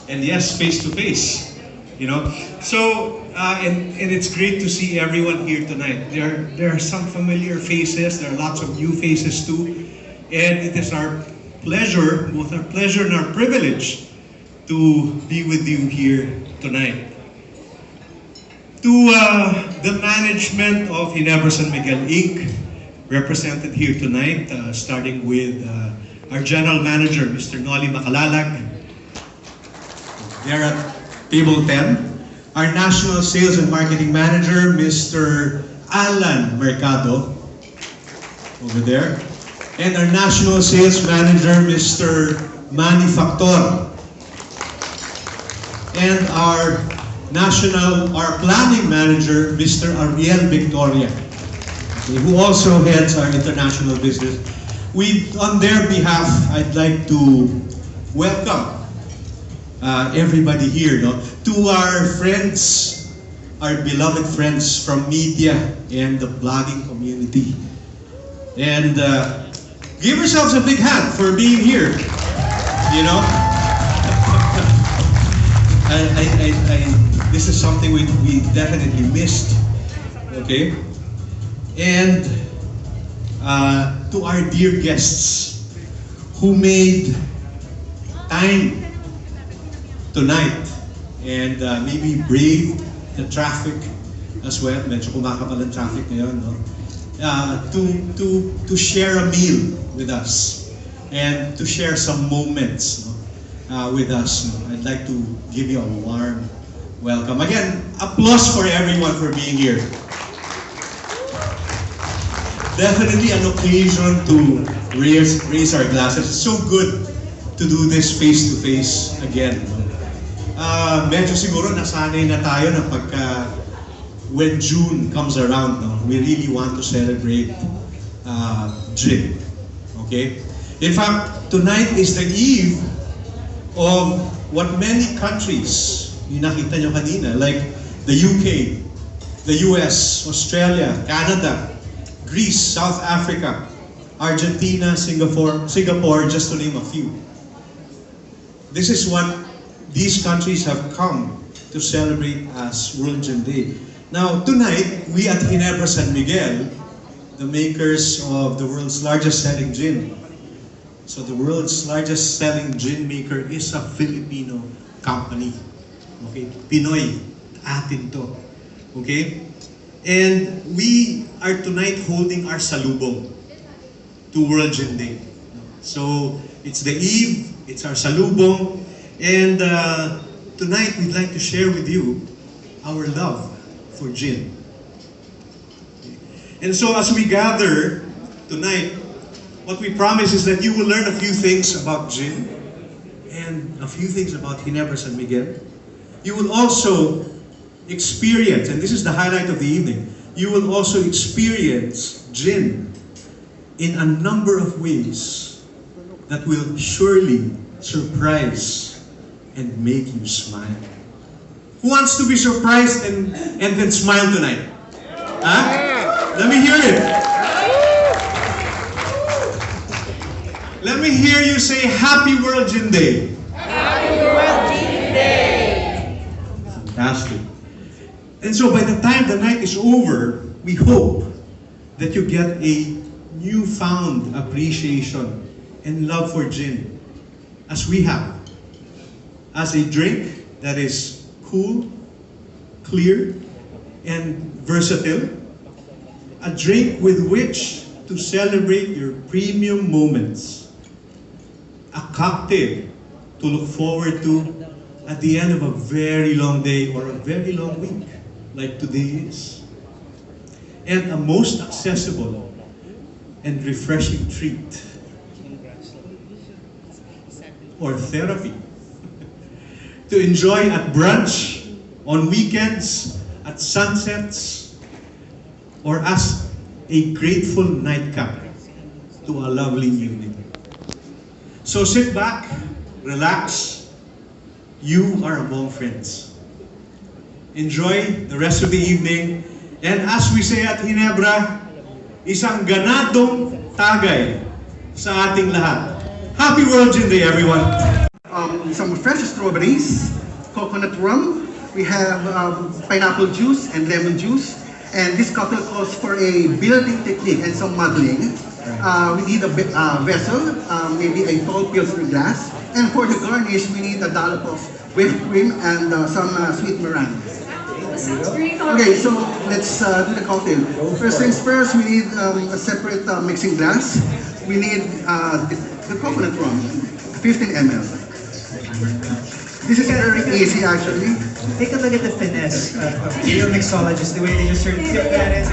and yes, face to face. You know, so and it's great to see everyone here tonight. There are some familiar faces. There are lots of new faces too, and it is our pleasure, both our pleasure and our privilege, to be with you here tonight. To the management of Ginebra San Miguel Inc., represented here tonight, starting with our General Manager, Mr. Noli Macalalag. They're at table 10. Our National Sales and Marketing Manager, Mr. Alan Mercado, over there. And our National Sales Manager, Mr. Manny Factor. And our Planning Manager, Mr. Ariel Victoria, okay, who also heads our international business. On their behalf, I'd like to welcome everybody here, no? To our friends, our beloved friends from media and the blogging community. And give yourselves a big hand for being here, you know? This is something we definitely missed, okay? And to our dear guests who made time tonight and maybe brave the traffic as well. Medyo kumakapal ang traffic ngayon, no? To share a meal with us and to share some moments, no? With us. I'd like to give you a warm welcome. Again, applause for everyone for being here. Definitely an occasion to raise our glasses. It's so good to do this face-to-face again. Medyo siguro nasanay na tayo na pagka when June comes around, no, we really want to celebrate June. Okay? In fact, tonight is the eve of what many countries, yung nakita nyo kanina, like the UK, the US, Australia, Canada, Greece, South Africa, Argentina, Singapore, just to name a few. This is what these countries have come to celebrate as World Gin Day. Now, tonight, we at Ginebra San Miguel, the makers of the world's largest selling gin. So the world's largest selling gin maker is a Filipino company. Okay? Pinoy, atin to. Okay? And we are tonight holding our salubong to World Gin Day. So it's the eve, it's our salubong, and tonight we'd like to share with you our love for gin. And so as we gather tonight, what we promise is that you will learn a few things about gin and a few things about Ginebra San Miguel. You will also experience, and this is the highlight of the evening, you will also experience gin in a number of ways that will surely surprise and make you smile. Who wants to be surprised and then smile tonight? Huh? Let me hear it. Let me hear you say Happy World Gin Day. Happy World Gin Day. Fantastic. And so by the time the night is over, we hope that you get a newfound appreciation and love for gin, as we have, as a drink that is cool, clear, and versatile, a drink with which to celebrate your premium moments, a cocktail to look forward to at the end of a very long day or a very long week, like today is, and a most accessible and refreshing treat or therapy to enjoy at brunch, on weekends, at sunsets, or as a grateful nightcap to a lovely evening. So sit back, relax, you are among friends. Enjoy the rest of the evening, and as we say at Ginebra, isang ganadong tagay sa ating lahat. Happy World Gin Day, everyone! some fresh strawberries, coconut rum. We have pineapple juice and lemon juice. And this cocktail calls for a building technique and some modeling. We need a vessel, maybe a tall pilsner glass. And for the garnish, we need a dollop of whipped cream and some sweet meringue. Sounds great. Okay, so let's do the cocktail. First things first, we need a separate mixing glass. We need the coconut rum, 15 ml. This is very easy actually. Take a look at the finesse of real mixologists, the way they just sort of tip at it.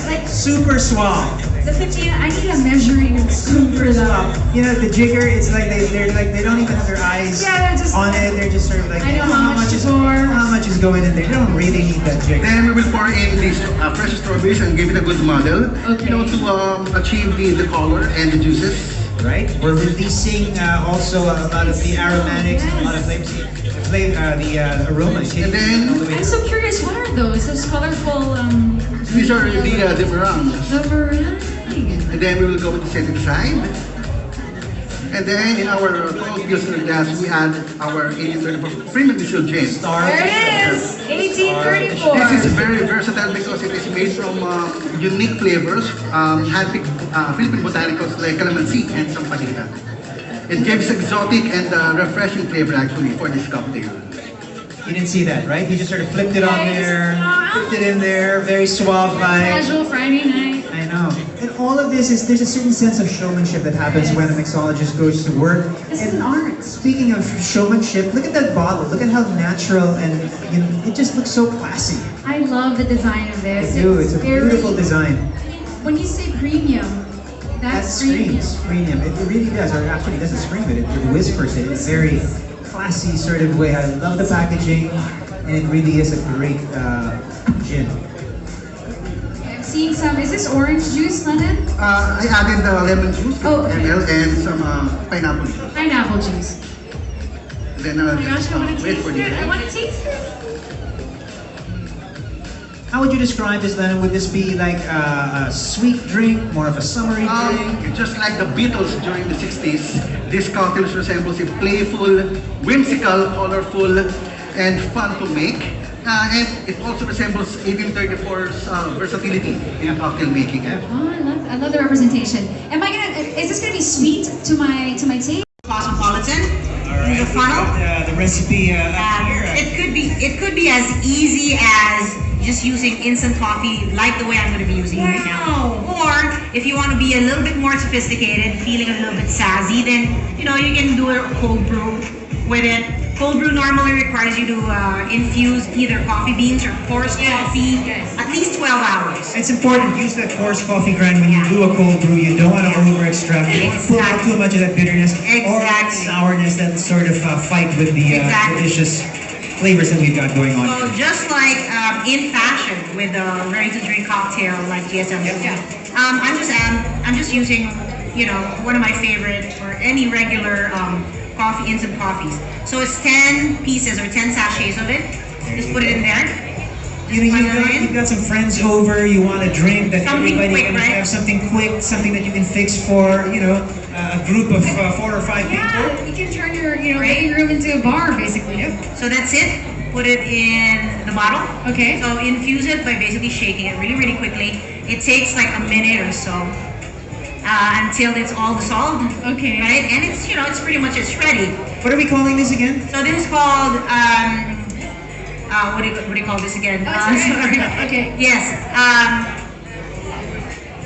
Like Super suave. the 15, I need a measuring spoon for that. You know, the jigger, it's like they're like they don't even have their eyes Yeah, they're just- on it. They're just sort of like, I know how much to pour. how much is going in there. They don't really need that jigger. Then we will pour in these fresh strawberries and give it a good model. Okay. You know, to achieve the color and the juices. Right? We're releasing also a lot of the aromatics and a lot of the aromas. And then I'm so curious, what are those? Those colorful, these are the meringue. the meringue. And then we will go with the setting side. And then in our tall pilsner glass, we add our 1834 premium distilled gin. There it is, 1834. This is very versatile because it is made from unique flavors, handpicked Philippine botanicals like calamansi and sampaguita. It gives exotic and refreshing flavor actually for this cocktail. You didn't see that, right? He just sort of flipped it on there, flipped it in there, very suave vibe. Casual Friday night. I know. And all of this is, there's a certain sense of showmanship that happens when a mixologist goes to work. This is And an art. Speaking of showmanship, look at that bottle. Look at how natural and it just looks so classy. I love the design of this. I do. It's a very- beautiful design. When you say premium, That that's premium. screams premium. It really does. Or actually, it doesn't scream it. It whispers it in a very classy sort of way. I love the packaging, and it really is a great gin. I'm seeing some, is this orange juice, Lennon? I added the lemon juice, Oh, okay. ml, and some pineapple juice. Pineapple juice. Then Oh my gosh, I want to wait taste for it. the I want to taste it. How would you describe this, Lennon? Would this be like a sweet drink, more of a summery drink? Just like the Beatles during the 60s, this cocktail resembles a playful, whimsical, colorful, and fun to make. And it also resembles 1834's versatility in cocktail making. Oh, I love the representation. Am I gonna? Is this gonna be sweet to my taste? Cosmopolitan in the funnel. The recipe up here. It could be as easy as just using instant coffee like the way I'm going to be using it right now. Or if you want to be a little bit more sophisticated, feeling a little bit sassy, then you can do a cold brew with it. Cold brew normally requires you to infuse either coffee beans or coarse coffee at least 12 hours. It's important to use that coarse coffee grind when you do a cold brew. You don't want to over extract. You don't want to pull out too much of that bitterness or sourness that sort of fight with the delicious flavors that we've got going on. So just like in fashion with a ready-to-drink cocktail like GSM, I'm just using one of my favorite or any regular instant coffees. So it's 10 pieces or 10 sachets of it. Just put it in there. You've got some friends over, you want a drink that Something everybody quick, can right? have, something quick, something that you can fix for, a group of 4 or 5 people. Yeah, you can turn your living room into a bar basically. So that's it. Put it in the bottle. Okay. So infuse it by basically shaking it really, really quickly. It takes like a minute or so until it's all dissolved. Okay. Right? And it's pretty much ready. What are we calling this again? So this is called what do you call this again? Sorry. Okay. Yes.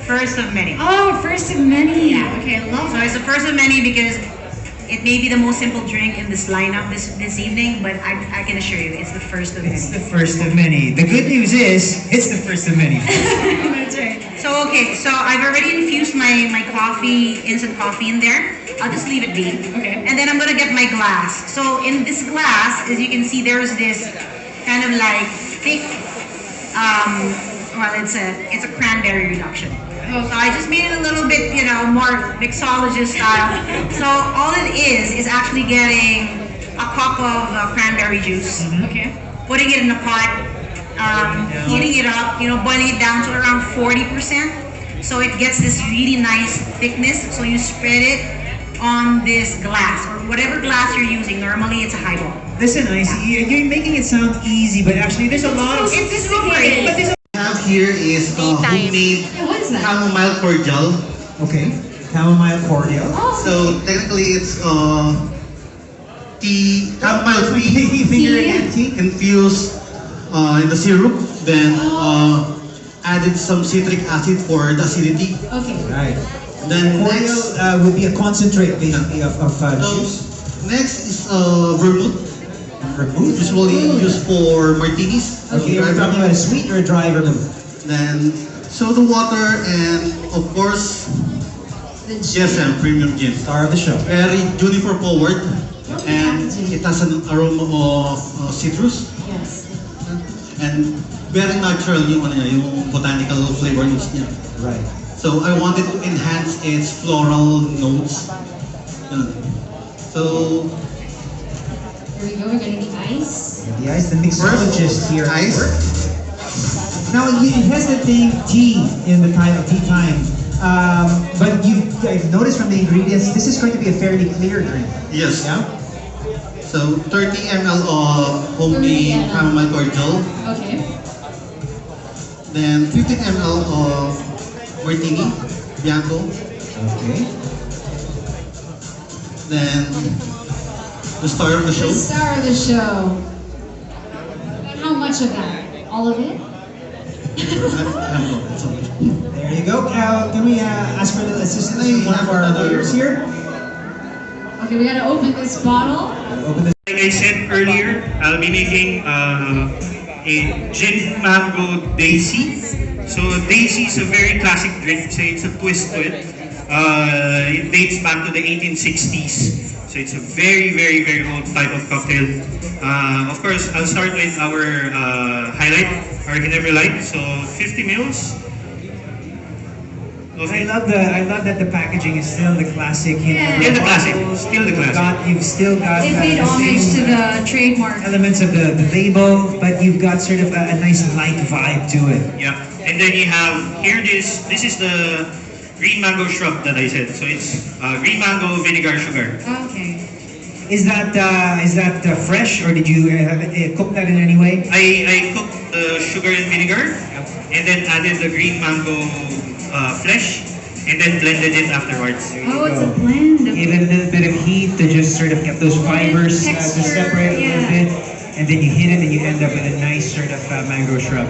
First of many. Oh, first of many. Yeah. Okay, I love So it's the first of many because it may be the most simple drink in this lineup this evening, but I can assure you it's the first of many. It's the first of many. The good news is, it's the first of many. That's right. So so I've already infused my coffee, instant coffee in there. I'll just leave it be. Okay. And then I'm gonna get my glass. So in this glass, as you can see, there's this kind of like thick, it's a cranberry reduction. So I just made it a little bit, more mixologist style. So all it is actually getting a cup of cranberry juice. Okay. Putting it in a pot, heating it up, boiling it down to around 40%. So it gets this really nice thickness. So you spread it on this glass or whatever glass you're using. Normally, it's a highball. Listen, I see you're making it sound easy, but actually there's a lot of. It's sophisticated. But there's Have here is homemade Yeah, what is that? chamomile cordial. okay, chamomile cordial. Oh, So technically it's tea, chamomile tea Finger again, tea. infused in the syrup, then added some citric acid for the acidity. okay. Right. Then Cordial next, would be a concentrate basically of juice. next is vermouth, Vermouth. usually used for martinis. Okay, we're talking about a sweet or a dry vermouth. Then soda water and of course The GSM premium gin. Star of the show. Very juniper forward and it has an aroma of citrus Yes. and very natural yung, ano niya, yung botanical flavor notes niya. Right. So I wanted to enhance its floral notes. Yun. So Here we go. We're getting the ice. The ice, the mixologist here. at ice. work. Now it has the name tea in the time of tea time, but I've noticed from the ingredients this is going to be a fairly clear drink. yes. Yeah. So 30 ml of 30 homemade ml. chamomile cordial, Okay. then 15 ml of martini bianco, Okay. then the star of the show. The star of the show. And how much of that? All of it? There you go. Can we ask for a little assistance from one of our lawyers here? Okay, we gotta open this bottle. Open the. Like I said earlier, I'll be making a gin mango daisy. So daisy is a very classic drink. So it's a twist to it. It dates back to the 1860s. So it's a very, very, very old type of cocktail. Of course, I'll start with our highlight, our Ginebra Light. So 50 mils. I love that the packaging is still the classic. Yeah. Still the classic. Still the classic. You've still got They paid the homage same to the trademark. elements of the label, but you've got sort of a nice light vibe to it. Yeah. And then you have here this is the green mango shrub that I said. So it's green mango vinegar sugar. Okay. Is that fresh, or did you cook that in any way? I cooked the sugar and vinegar and then added the green mango flesh and then blended it afterwards. Oh, it's a blend. Give it a little bit of heat to just sort of get those fibers to Texture, separate a little yeah. bit, and then you hit it and you end up with a nice sort of mango shrub.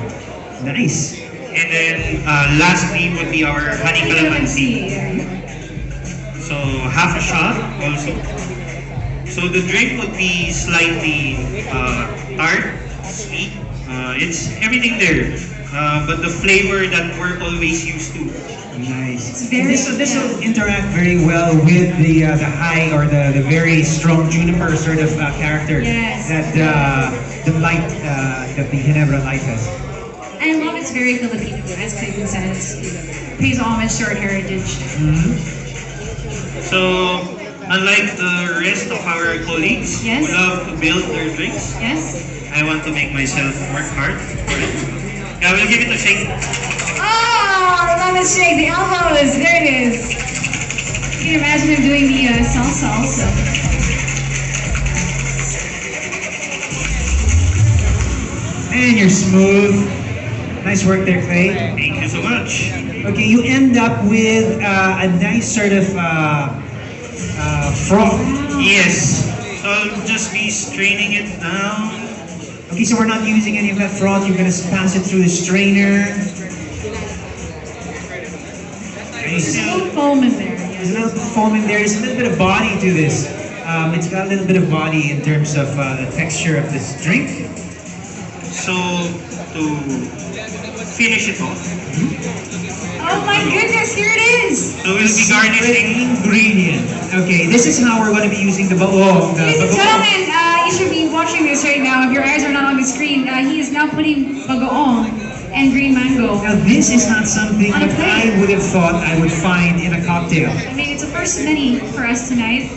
Nice. And then lastly would be our honey calamansi. So half a shot also. So the drink would be slightly tart, sweet. It's everything there. But the flavor that we're always used to. Nice. It's very- And this will interact very well with the high or the very strong juniper sort of character Yes. that the light that the Ginebra light has. I love it's very Filipino, as Clayton says. Pays homage to our heritage. So unlike the rest of our colleagues Yes. who love to build their drinks, Yes? I want to make myself work hard for it. Yeah, we'll give it a shake. Oh, love it shake. The elbows. There it is. You can imagine him doing the salsa also. And you're smooth. Nice work there, Clay. Thank you so much. Okay, you end up with a nice sort of froth. Yes. So I'll just be straining it down. Okay, so we're not using any of that froth. You're gonna pass it through the strainer. There's a little foam in there. There's a little foam in there. There's a little bit of body to this. It's got a little bit of body in terms of the texture of this drink. So to finish it off, Oh my goodness, here it is. so we'll be garnishing. Ingredient. Okay, this is how we're going to be using the bagoong. Ladies and gentlemen, you should be watching this right now. If your eyes are not on the screen, he is now putting bagoong and green mango. Now this is not something On a that plate. I would have thought I would find in a cocktail. I mean, it's a first of many for us tonight.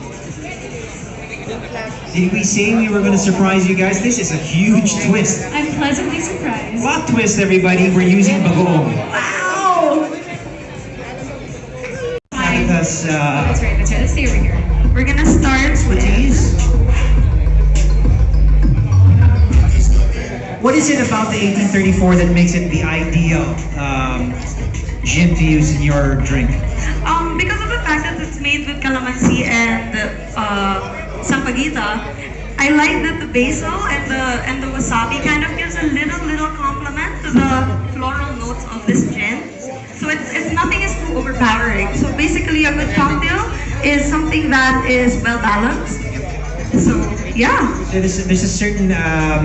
Did we say we were going to surprise you guys? This is a huge twist. I'm pleasantly surprised. Plot twist, everybody. We're using bagoong. Wow! Have us. That's right, that's right. Let's stay over here. We're gonna start with What is it about the 1834 that makes it the ideal gin to use in your drink? because of the fact that it's made with calamansi and sampaguita. I like that the basil and the wasabi kind of gives a little complement to the floral notes of this gin. So it's nothing is too overpowering. So basically, a good cocktail is something that is well balanced. So yeah. There's a certain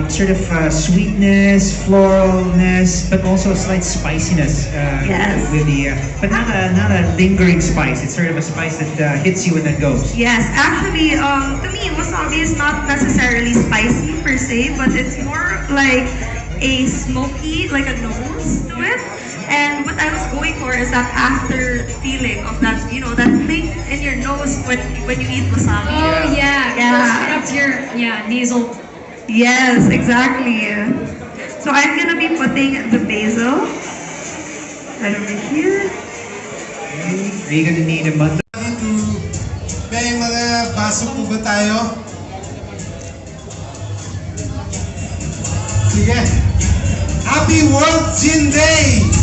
sort of sweetness, floralness, but also a slight spiciness. Yes. With the, but not a lingering spice. It's sort of a spice that hits you and then goes. Yes, actually, to me, wasabi is not necessarily spicy per se, but it's more like a smoky, like a nose to it. And what I was going for is that after feeling of that, that thing in your nose when you eat wasabi. Oh yeah, Yeah. up to your nasal. Yes, exactly. So I'm gonna be putting the basil right over here. Are you gonna need a mud? May mga baso po ba tayo? Sige. Happy World Gin Day!